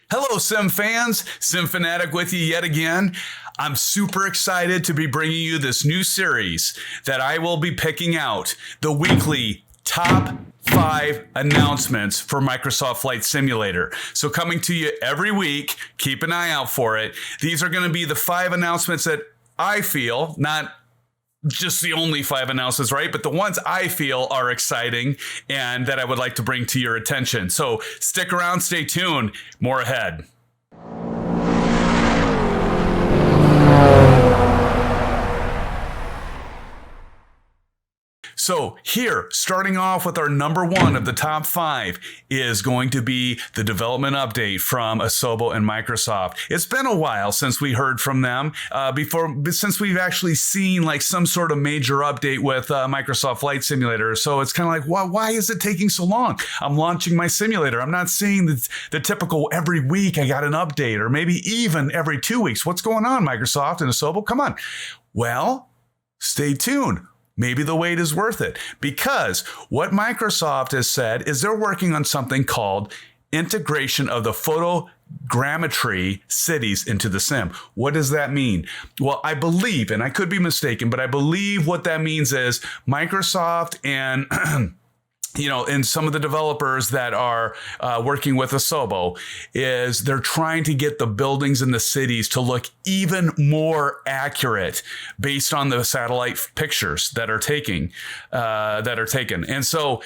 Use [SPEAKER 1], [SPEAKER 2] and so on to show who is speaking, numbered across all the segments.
[SPEAKER 1] Hello, Sim fans. Sim Fanatic with you yet again. I'm super excited to be bringing you this new series that I will be picking out the weekly top 5 announcements for Microsoft Flight Simulator. So coming to you every week, keep an eye out for it. These are going to be the 5 announcements that I feel, not just the only 5 announcements, right? But the ones I feel are exciting and that I would like to bring to your attention. So stick around, stay tuned. More ahead. So here, starting off with our number 1 of the top 5 is going to be the development update from Asobo and Microsoft. It's been a while since we heard from them since we've actually seen like some sort of major update with Microsoft Flight Simulator. So it's kind of like, why is it taking so long? I'm launching my simulator. I'm not seeing the typical every week I got an update, or maybe even every 2 weeks. What's going on, Microsoft and Asobo? Come on. Well, stay tuned. Maybe the wait is worth it, because what Microsoft has said is they're working on something called integration of the photogrammetry cities into the sim. What does that mean? Well, I believe, and I could be mistaken, but I believe what that means is Microsoft and and some of the developers that are working with Asobo is they're trying to get the buildings in the cities to look even more accurate based on the satellite pictures that are taken. And so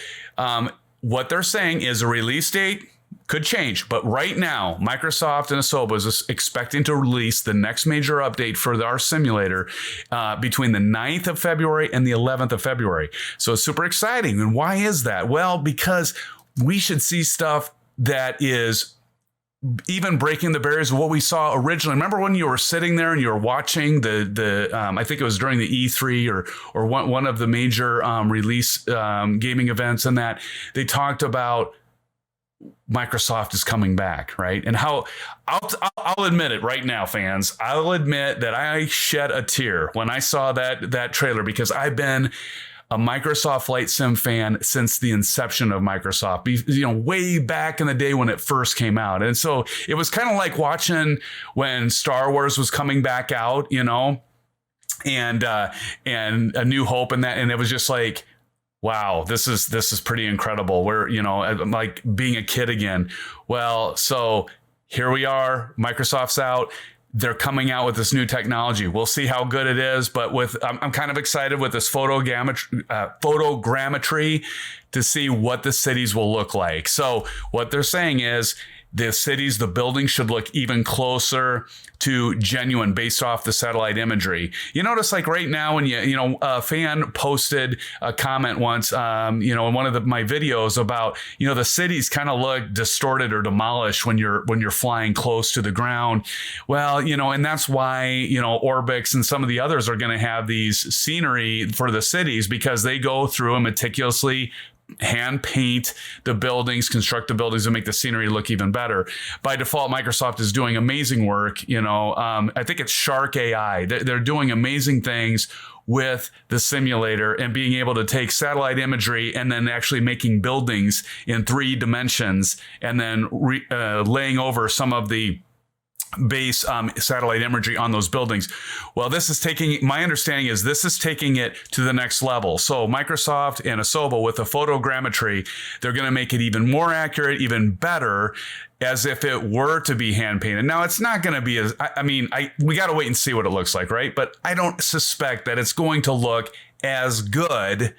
[SPEAKER 1] what they're saying is a release date could change, but right now, Microsoft and Asobo is expecting to release the next major update for our simulator between the 9th of February and the 11th of February. So it's super exciting. And why is that? Well, because we should see stuff that is even breaking the barriers of what we saw originally. Remember when you were sitting there and you were watching I think it was during the E3 or one of the major release gaming events, and that they talked about Microsoft is coming back, right? And how I'll admit it right now, fans. I'll admit that I shed a tear when I saw that trailer, because I've been a Microsoft Flight Sim fan since the inception of Microsoft, way back in the day when it first came out. And so it was kind of like watching when Star Wars was coming back out, and A New Hope and that, and it was just like, wow, this is pretty incredible. We're, I'm like being a kid again. Well, so here we are. Microsoft's out. They're coming out with this new technology. We'll see how good it is, but I'm kind of excited with this photogrammetry to see what the cities will look like. So what they're saying is the buildings should look even closer to genuine based off the satellite imagery. You notice, like right now, when a fan posted a comment once, in one of my videos about, the cities kind of look distorted or demolished when you're flying close to the ground. Well, and that's why, Orbix and some of the others are going to have these scenery for the cities, because they go through and meticulously hand paint the buildings, construct the buildings, and make the scenery look even better. By default, Microsoft is doing amazing work. I think it's Shark AI. They're doing amazing things with the simulator and being able to take satellite imagery and then actually making buildings in 3 dimensions and then laying over some of the base satellite imagery on those buildings. Well, my understanding is this is taking it to the next level. So Microsoft and Asobo with the photogrammetry, they're going to make it even more accurate, even better, as if it were to be hand painted. Now, it's not going to be we got to wait and see what it looks like, right? But I don't suspect that it's going to look as good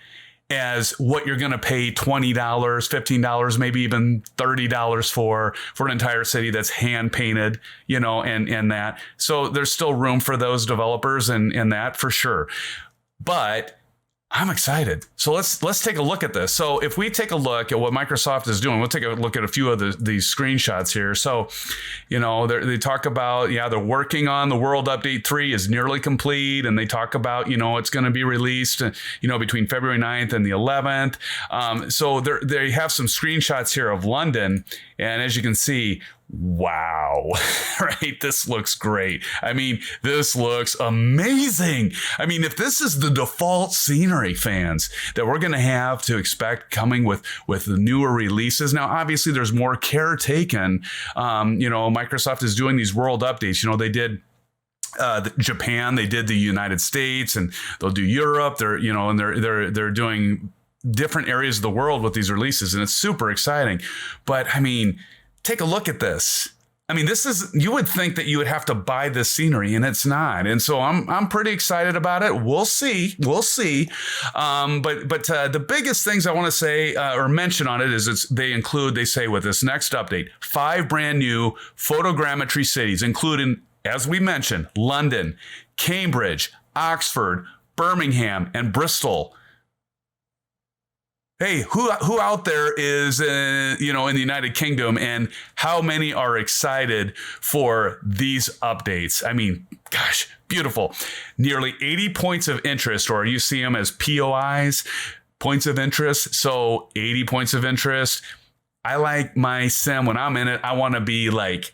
[SPEAKER 1] as what you're going to pay $20, $15, maybe even $30 for an entire city that's hand painted, and that. So there's still room for those developers and that for sure. But I'm excited. So let's take a look at this. So if we take a look at what Microsoft is doing, we'll take a look at a few of these screenshots here. So, they talk about, they're working on the World Update 3 is nearly complete. And they talk about, it's going to be released, between February 9th and the 11th. So they have some screenshots here of London. And as you can see, wow, right? This looks great. I mean, this looks amazing. I mean, if this is the default scenery, fans, that we're going to have to expect coming with the newer releases. Now, obviously, there's more care taken. Microsoft is doing these world updates. They did Japan, they did the United States, and they'll do Europe. They're doing different areas of the world with these releases, and it's super exciting. But I mean, take a look at this. I mean, you would think that you would have to buy this scenery, and it's not. And so I'm pretty excited about it. We'll see. But the biggest things I want to say or mention on it is they say with this next update, 5 brand new photogrammetry cities, including, as we mentioned, London, Cambridge, Oxford, Birmingham, and Bristol. Hey, who out there is, in the United Kingdom, and how many are excited for these updates? I mean, gosh, beautiful. Nearly 80 points of interest, or you see them as POIs, points of interest. So 80 points of interest. I like my sim when I'm in it. I want to be like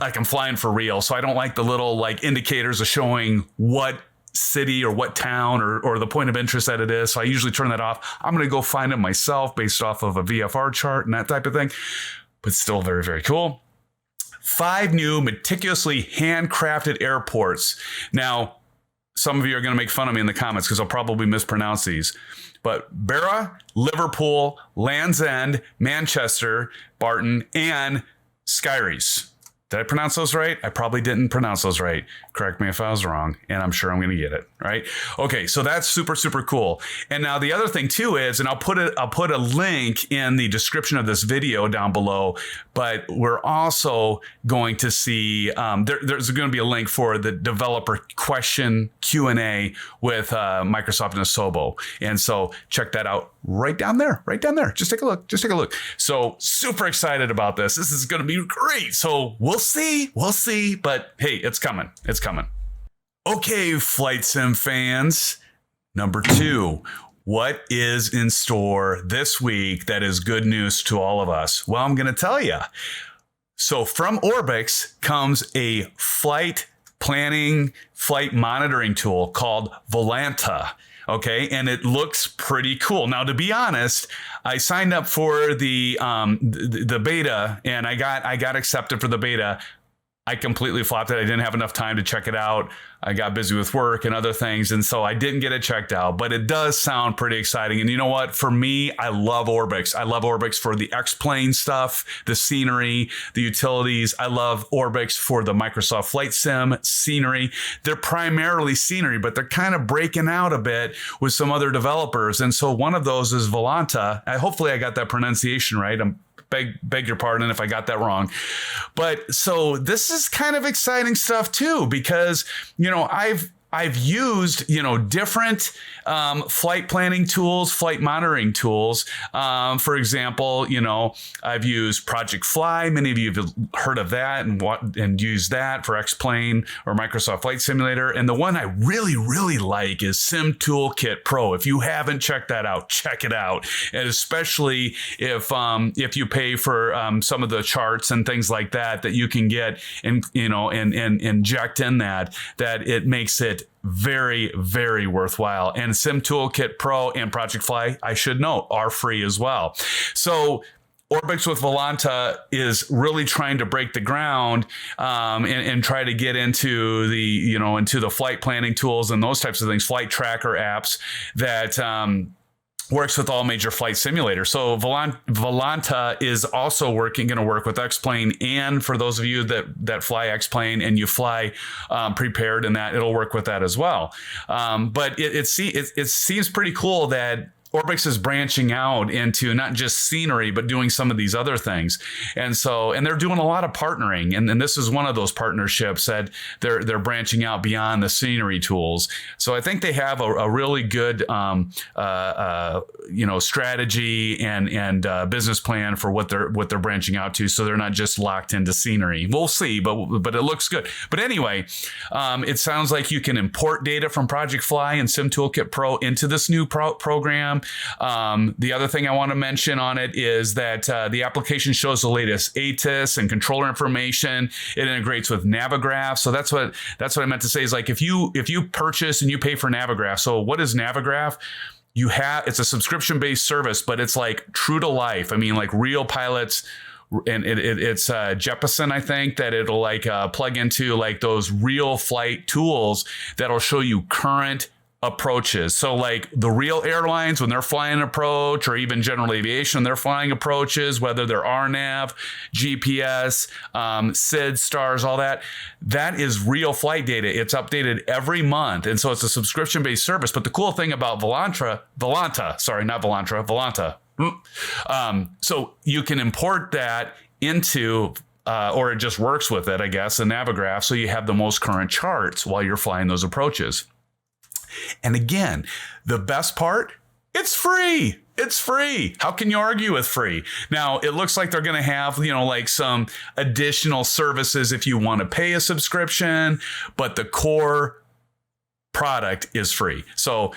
[SPEAKER 1] I'm flying for real. So I don't like the little indicators of showing what city or what town or the point of interest that it is. So I usually turn that off. I'm going to go find it myself based off of a VFR chart and that type of thing, but still very, very cool. 5 new meticulously handcrafted airports. Now, some of you are going to make fun of me in the comments because I'll probably mispronounce these, but Barra, Liverpool, Land's End, Manchester, Barton, and Skyries. Did I pronounce those right? I probably didn't pronounce those right. Correct me if I was wrong, and I'm sure I'm going to get it right. Okay, so that's super, super cool. And now the other thing too is, and I'll put a link in the description of this video down below. But we're also going to see there's going to be a link for the developer question Q&A with Microsoft and Asobo, and so check that out right down there. Just take a look. So super excited about this. This is going to be great. So we'll see. But hey, it's coming. Okay, Flight Sim fans. Number 2, what is in store this week that is good news to all of us? Well, I'm going to tell you. So from Orbx comes a flight planning, flight monitoring tool called Volanta. Okay, and it looks pretty cool. Now, to be honest, I signed up for the beta, and I got accepted for the beta. I completely flopped it. I didn't have enough time to check it out. I got busy with work and other things, and so I didn't get it checked out. But it does sound pretty exciting. And you know what? For me, I love Orbx. I love Orbx for the X-Plane stuff, the scenery, the utilities. I love Orbx for the Microsoft Flight Sim scenery. They're primarily scenery, but they're kind of breaking out a bit with some other developers. And so one of those is Volanta. Hopefully I got that pronunciation right. Beg your pardon if I got that wrong. But so this is kind of exciting stuff too, because, I've used, different flight planning tools, flight monitoring tools. For example, I've used Project Fly. Many of you have heard of that and used that for X-Plane or Microsoft Flight Simulator. And the one I really, really like is Sim Toolkit Pro. If you haven't checked that out, check it out. And especially if you pay for some of the charts and things like that you can get and inject in that it makes it very, very worthwhile. And Sim Toolkit Pro and Project Fly, I should note, are free as well. So Orbx with Volanta is really trying to break the ground and try to get into the flight planning tools and those types of things, flight tracker apps that works with all major flight simulators. So Volanta is also going to work with X-Plane, and for those of you that fly X-Plane and you fly prepared, and that it'll work with that as well. But it seems pretty cool that Orbx is branching out into not just scenery, but doing some of these other things. And they're doing a lot of partnering. And this is one of those partnerships that they're branching out beyond the scenery tools. So I think they have a really good, strategy and business plan for what they're branching out to. So they're not just locked into scenery. We'll see, but it looks good. But anyway, it sounds like you can import data from Project Fly and Sim Toolkit Pro into this new program. program. The other thing I want to mention on it is that the application shows the latest ATIS and controller information. It integrates with Navigraph. So that's what I meant to say is like if you purchase and you pay for Navigraph. So what is Navigraph? It's a subscription-based service, but it's like true to life. I mean, like real pilots, and it's Jeppesen, I think, that it'll like plug into like those real flight tools that'll show you current approaches. So like the real airlines, when they're flying an approach, or even general aviation, they're flying approaches, whether they're RNAV, GPS, SID, stars, all that is real flight data. It's updated every month. And so it's a subscription-based service. But the cool thing about Volanta, so you can import that into or it just works with it, I guess, in Navigraph. So you have the most current charts while you're flying those approaches. And again, the best part, it's free. It's free. How can you argue with free? Now, it looks like they're going to have, like some additional services if you want to pay a subscription, but the core product is free. So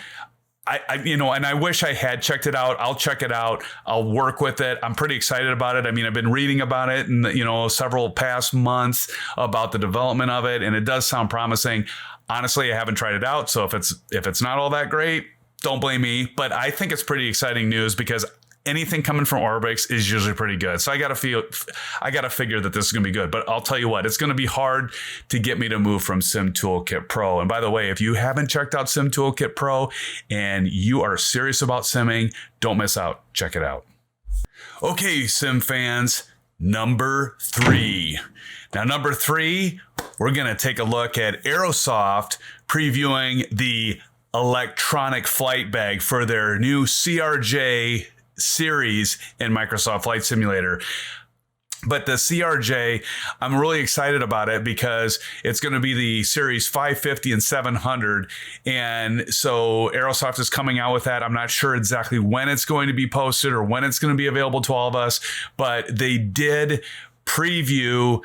[SPEAKER 1] and I wish I had checked it out. I'll check it out. I'll work with it. I'm pretty excited about it. I mean, I've been reading about it in, several past months about the development of it, and it does sound promising. Honestly, I haven't tried it out. So if it's not all that great, don't blame me. But I think it's pretty exciting news because anything coming from Orbix is usually pretty good. So I got to figure that this is going to be good. But I'll tell you what, it's going to be hard to get me to move from Sim Toolkit Pro. And by the way, if you haven't checked out Sim Toolkit Pro and you are serious about simming, don't miss out. Check it out. Okay, Sim fans, number 3. Now, number 3, we're going to take a look at Aerosoft previewing the electronic flight bag for their new CRJ series in Microsoft Flight Simulator. But the CRJ, I'm really excited about it because it's going to be the series 550 and 700. And so Aerosoft is coming out with that. I'm not sure exactly when it's going to be posted or when it's going to be available to all of us, but they did preview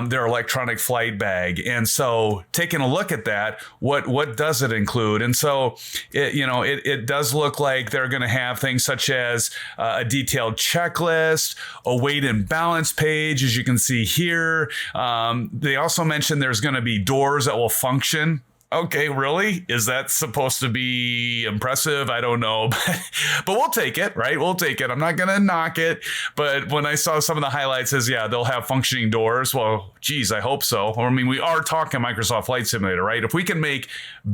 [SPEAKER 1] their electronic flight bag. And so taking a look at that, what does it include? And so it does look like they're going to have things such as a detailed checklist, a weight and balance page, as you can see here. They also mentioned there's going to be doors that will function. Okay, really? Is that supposed to be impressive? I don't know, but we'll take it, right? We'll take it. I'm not going to knock it, but when I saw some of the highlights says, yeah, they'll have functioning doors. Well, geez, I hope so. I mean, we are talking Microsoft Flight Simulator, right? If we can make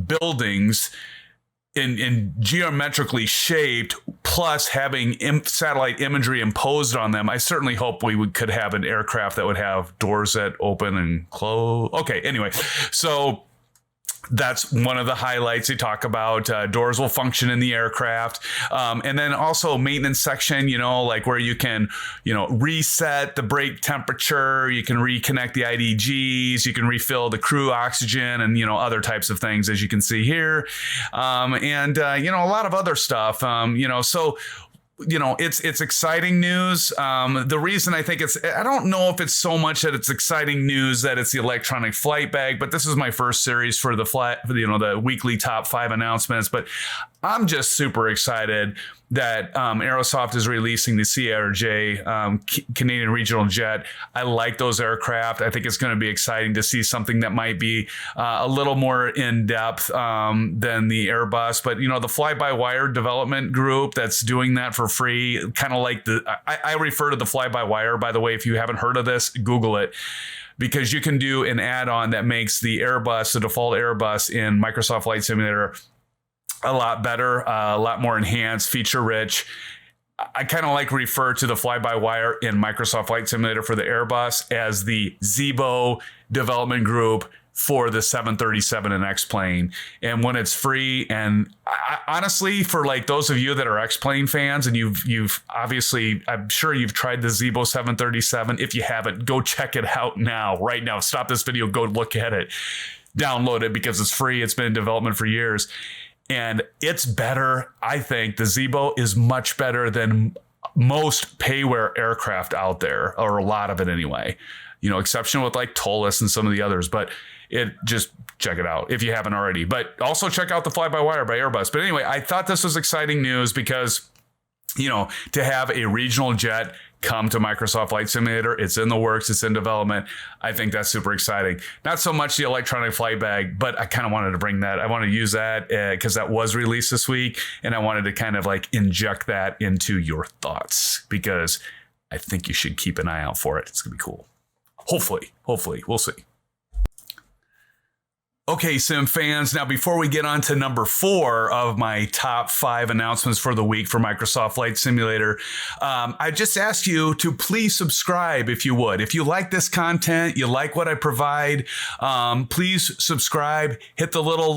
[SPEAKER 1] buildings in geometrically shaped, plus having satellite imagery imposed on them, I certainly hope we could have an aircraft that would have doors that open and close. Okay, anyway, so that's one of the highlights they talk about. Doors will function in the aircraft. And then also maintenance section, like where you can, reset the brake temperature, you can reconnect the IDGs, you can refill the crew oxygen and, other types of things, as you can see here. And a lot of other stuff, so it's exciting news. The reason I think I don't know if it's so much that it's exciting news that it's the electronic flight bag, but this is my first series for the weekly top 5 announcements. But I'm just super excited that Aerosoft is releasing the CRJ, Canadian Regional Jet. I like those aircraft. I think it's going to be exciting to see something that might be a little more in depth than the Airbus. But, the fly-by-wire development group that's doing that for free, kind of like I refer to the fly-by-wire, by the way. If you haven't heard of this, Google it. Because you can do an add-on that makes the Airbus, the default Airbus in Microsoft Flight Simulator, a lot better, a lot more enhanced, feature rich. I kind of refer to the fly-by-wire in Microsoft Flight Simulator for the Airbus as the Zibo development group for the 737 and X-Plane. And when it's free, and honestly, for those of you that are X-Plane fans, and you've obviously, I'm sure you've tried the Zibo 737. If you haven't, go check it out now, right now. Stop this video, go look at it, download it because it's free. It's been in development for years. And it's better. I think the Zibo is much better than most payware aircraft out there, or a lot of it anyway. Exception with like Tolis and some of the others, but just check it out if you haven't already. But also check out the fly-by-wire by Airbus. But anyway, I thought this was exciting news because, to have a regional jet come to Microsoft Flight Simulator, it's in the works, it's in development. I think that's super exciting. Not so much the electronic flight bag, but I kind of wanted to bring that. I want to use that because that was released this week, and I wanted to kind of like inject that into your thoughts because I think you should keep an eye out for it. It's gonna be cool. Hopefully, we'll see. Okay, Sim fans, now before we get on to number 4 of my top 5 announcements for the week for Microsoft Flight Simulator, I just ask you to please subscribe if you would. If you like this content, you like what I provide, please subscribe, hit the little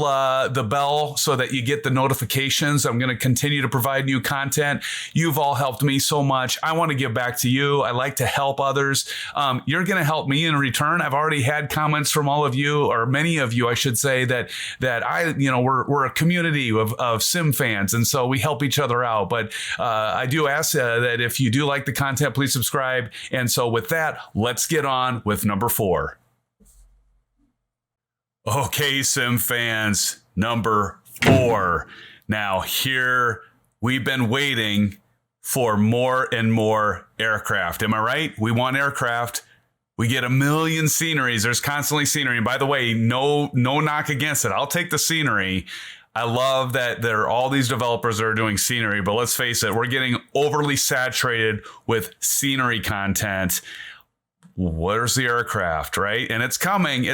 [SPEAKER 1] the bell so that you get the notifications. I'm going to continue to provide new content. You've all helped me so much. I want to give back to you. I like to help others. You're going to help me in return. I've already had comments from all of you, or many of you, I should say, that we're a community of sim fans, and so we help each other out. But I do ask that if you do like the content, please subscribe. And so with that, let's get on with number 4. Okay, sim fans, number 4. Now here we've been waiting for more and more aircraft. Am I right? We want aircraft. We get a million sceneries. There's constantly scenery. And by the way, no knock against it. I'll take the scenery. I love that there are all these developers that are doing scenery, but let's face it, we're getting overly saturated with scenery content. Where's the aircraft, right? And it's coming.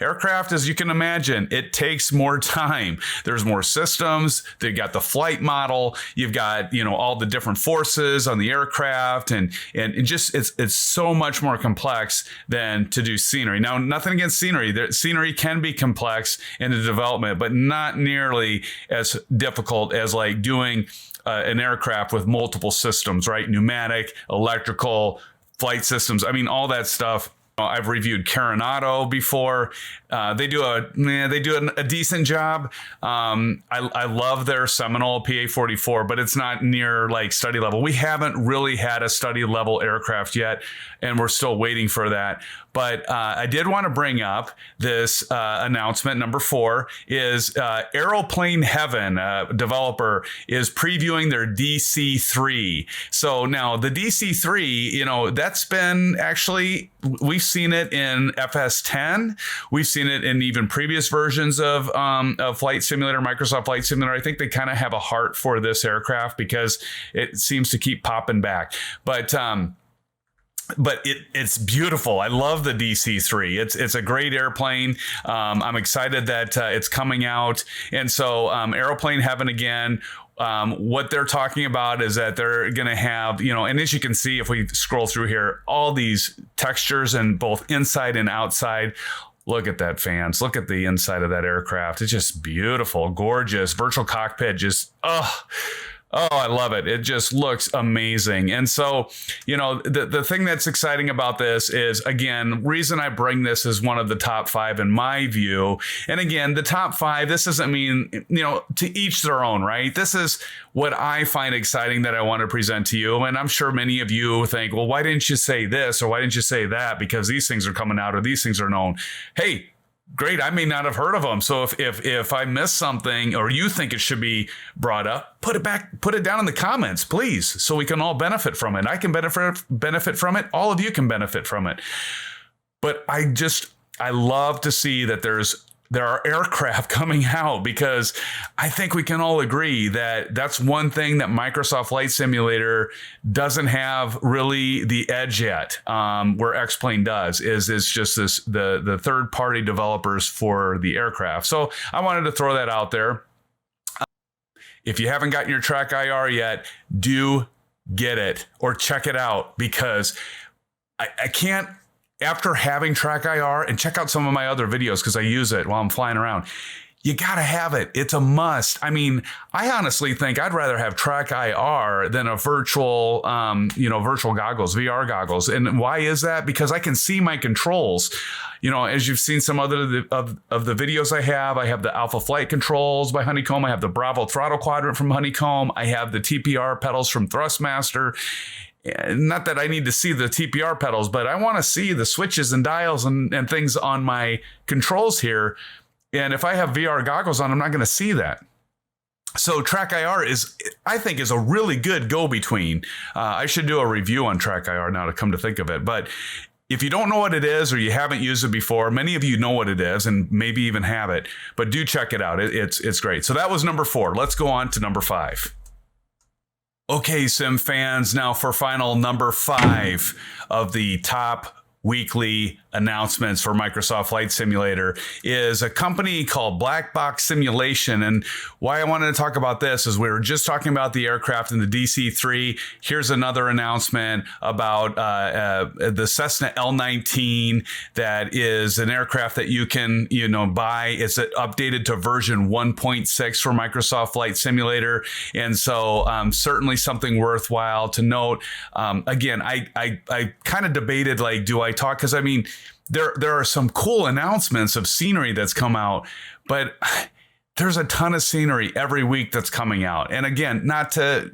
[SPEAKER 1] Aircraft, as you can imagine, it takes more time. There's more systems. They've got the flight model. You've got, all the different forces on the aircraft, and just it's so much more complex than to do scenery. Now, nothing against scenery. Scenery can be complex in the development, but not nearly as difficult as like doing an aircraft with multiple systems, right? Pneumatic, electrical, flight systems. I mean, all that stuff. I've reviewed Carenado before. They do a decent job. I love their Seminole PA-44, but it's not near like study level. We haven't really had a study level aircraft yet, and we're still waiting for that. But I did want to bring up this announcement. Number 4 is Aeroplane Heaven, developer, is previewing their DC-3. So now the DC-3, that's been actually, we've seen it in FS10. We've seen it in even previous versions of Flight Simulator, Microsoft Flight Simulator. I think they kind of have a heart for this aircraft because it seems to keep popping back. But it's beautiful. I love the DC-3. It's a great airplane. I'm excited that it's coming out. And so Aeroplane Heaven again. What they're talking about is that they're going to have, and as you can see, if we scroll through here, all these textures and both inside and outside. Look at that, fans. Look at the inside of that aircraft. It's just beautiful, gorgeous. Virtual cockpit, just, Oh, I love it. It just looks amazing. And so, the thing that's exciting about this is, again, reason I bring this as one of the top 5 in my view. And again, the top 5, this doesn't mean, to each their own, right? This is what I find exciting that I want to present to you. And I'm sure many of you think, well, why didn't you say this? Or why didn't you say that? Because these things are coming out or these things are known. Hey, great. I may not have heard of them. So if I miss something or you think it should be brought up, put it down in the comments, please, so we can all benefit from it. I can benefit from it. All of you can benefit from it. But I love to see that there are aircraft coming out, because I think we can all agree that that's one thing that Microsoft Flight Simulator doesn't have really the edge yet, where X-Plane does, is just the third-party developers for the aircraft. So I wanted to throw that out there. If you haven't gotten your TrackIR yet, do get it or check it out, because I can't, after having TrackIR, and check out some of my other videos because I use it while I'm flying around, You got to have it. It's a must. I mean, I honestly think I'd rather have TrackIR than a virtual, virtual goggles, VR goggles. And why is that? Because I can see my controls. As you've seen some other of the videos I have the Alpha Flight controls by Honeycomb. I have the Bravo throttle quadrant from Honeycomb. I have the TPR pedals from Thrustmaster. Not that I need to see the TPR pedals, but I want to see the switches and dials and things on my controls here. And if I have VR goggles on, I'm not going to see that. So TrackIR I think, is a really good go-between. I should do a review on TrackIR now to come to think of it. But if you don't know what it is or you haven't used it before, many of you know what it is and maybe even have it. But do check it out. It's great. So that was number 4. Let's go on to number 5. Okay, sim fans, now for final number 5 of the top weekly announcements for Microsoft Flight Simulator is a company called Blackbox Simulation. And why I wanted to talk about this is we were just talking about the aircraft in the DC-3. Here's another announcement about the Cessna L19 that is an aircraft that you can, buy. It's updated to version 1.6 for Microsoft Flight Simulator. And so certainly something worthwhile to note. Again, I kind of debated, do I talk? Because I mean, there are some cool announcements of scenery that's come out, but there's a ton of scenery every week that's coming out. And again, not to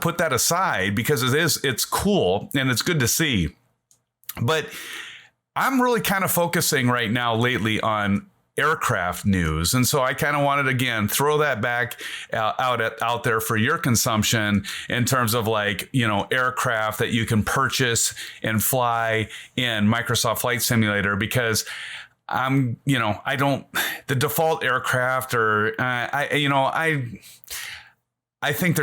[SPEAKER 1] put that aside, because it's cool and it's good to see. But I'm really kind of focusing right now lately on aircraft news. And so I kind of wanted, again, throw that back out there for your consumption in terms of aircraft that you can purchase and fly in Microsoft Flight Simulator, because the default aircraft I think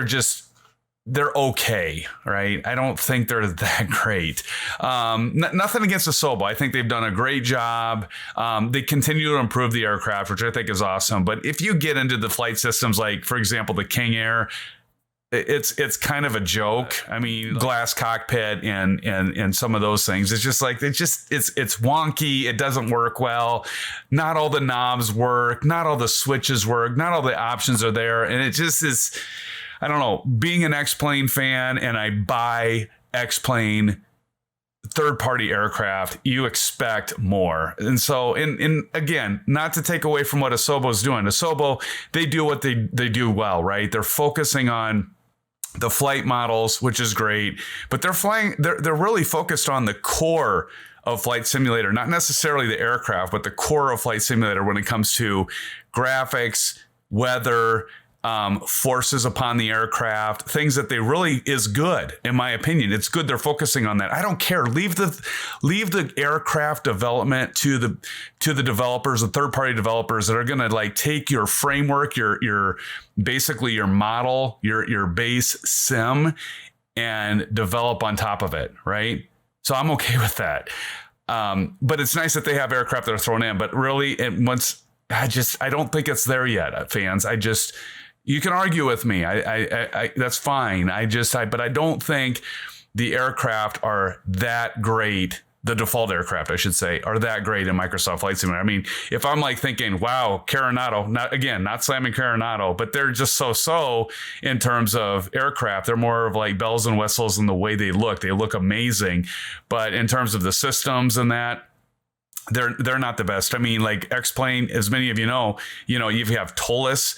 [SPEAKER 1] they're okay, right? I don't think they're that great. Nothing against the Asobo. I think they've done a great job. They continue to improve the aircraft, which I think is awesome. But if you get into the flight systems, like, for example, the King Air, it's kind of a joke. I mean, glass cockpit and some of those things. It's just it's wonky. It doesn't work well. Not all the knobs work. Not all the switches work. Not all the options are there. And it just is, I don't know, being an X-Plane fan and I buy X-Plane third-party aircraft, you expect more. And so, and again, not to take away from what Asobo's doing. Asobo, they do what they do well, right? They're focusing on the flight models, which is great, but they're really focused on the core of Flight Simulator, not necessarily the aircraft, but the core of Flight Simulator when it comes to graphics, weather, forces upon the aircraft, things that they really is good, in my opinion. It's good they're focusing on that. I don't care. Leave the aircraft development to the developers, the third-party developers that are going to take your framework, your basically your model, your base sim, and develop on top of it, right? So I'm okay with that. But it's nice that they have aircraft that are thrown in. But really, I don't think it's there yet, fans. You can argue with me. I that's fine. But I don't think the aircraft are that great. The default aircraft, I should say, are that great in Microsoft Flight Simulator. I mean, if I'm thinking, wow, Coronado, not slamming Coronado, but they're just so in terms of aircraft. They're more of bells and whistles in the way they look. They look amazing. But in terms of the systems and that, they're not the best. I mean, X-Plane, as many of you know, you have Tolis,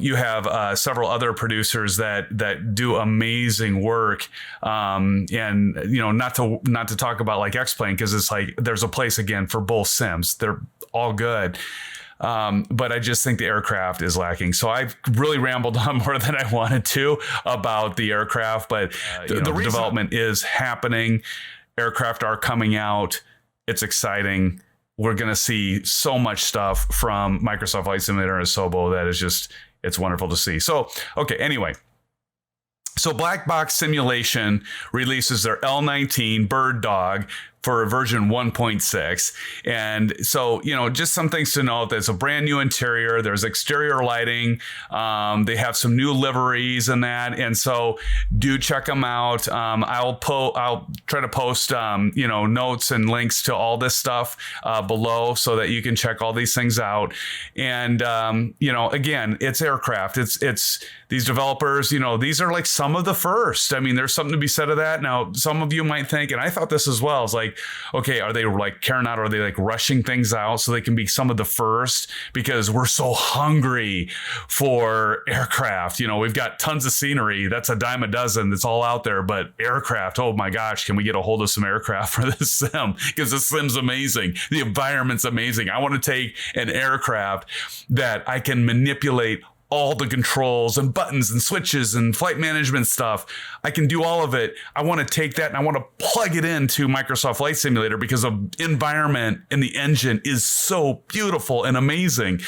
[SPEAKER 1] you have several other producers that do amazing work, and not to talk about X-Plane, because it's there's a place again for both sims. They're all good. But I just think the aircraft is lacking. So I've really rambled on more than I wanted to about the aircraft, but the development is happening. Aircraft are coming out. It's exciting. We're going to see so much stuff from Microsoft Flight Simulator and Asobo that is it's wonderful to see. So, okay, anyway. So Blackbox Simulation releases their L19 Bird Dog for version 1.6. And so, just some things to note. There's a brand new interior. There's exterior lighting. They have some new liveries and that. And so do check them out. I'll try to post, notes and links to all this stuff below so that you can check all these things out. And, again, it's aircraft. It's these developers, these are like some of the first. I mean, there's something to be said of that. Now, some of you might think, and I thought this as well, is like, okay, are they like carrying out, or are they like rushing things out so they can be some of the first? Because we're so hungry for aircraft. We've got tons of scenery. That's a dime a dozen. That's all out there. But aircraft, oh my gosh, can we get a hold of some aircraft for this sim? Because the sim's amazing. The environment's amazing. I want to take an aircraft that I can manipulate all the controls and buttons and switches and flight management stuff. I can do all of it. I want to take that and I want to plug it into Microsoft Flight Simulator because the environment and the engine is so beautiful and amazing.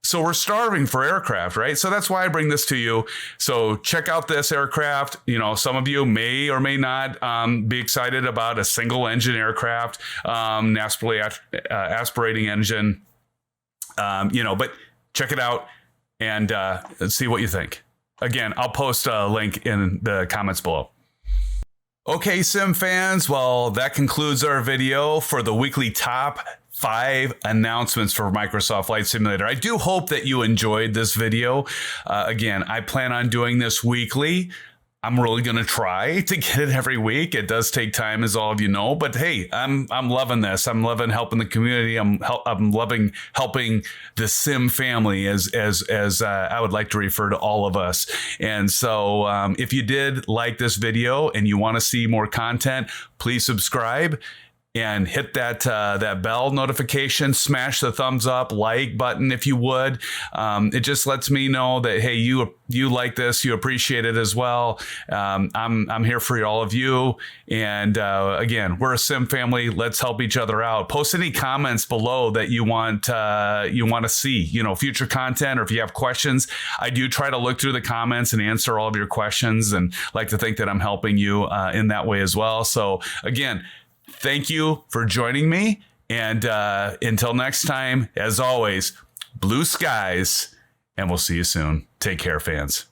[SPEAKER 1] So we're starving for aircraft, right? So that's why I bring this to you. So check out this aircraft. Some of you may or may not be excited about a single engine aircraft, aspirating engine, but check it out. And see what you think. Again, I'll post a link in the comments below. Okay, sim fans, well, that concludes our video for the weekly top 5 announcements for Microsoft Flight Simulator. I do hope that you enjoyed this video. Again, I plan on doing this weekly. I'm really going to try to get it every week. It does take time, as all of you know, but hey, I'm loving this. I'm loving helping the community. I'm loving helping the sim family, as I would like to refer to all of us. And so if you did like this video and you want to see more content, please subscribe and hit that bell notification, smash the thumbs up, like button if you would. It just lets me know that, hey, you like this, you appreciate it as well. I'm here for all of you. And again, we're a sim family. Let's help each other out. Post any comments below that you want to see, future content, or if you have questions. I do try to look through the comments and answer all of your questions, and like to think that I'm helping you in that way as well. So again, thank you for joining me. And until next time, as always, blue skies, and we'll see you soon. Take care, fans.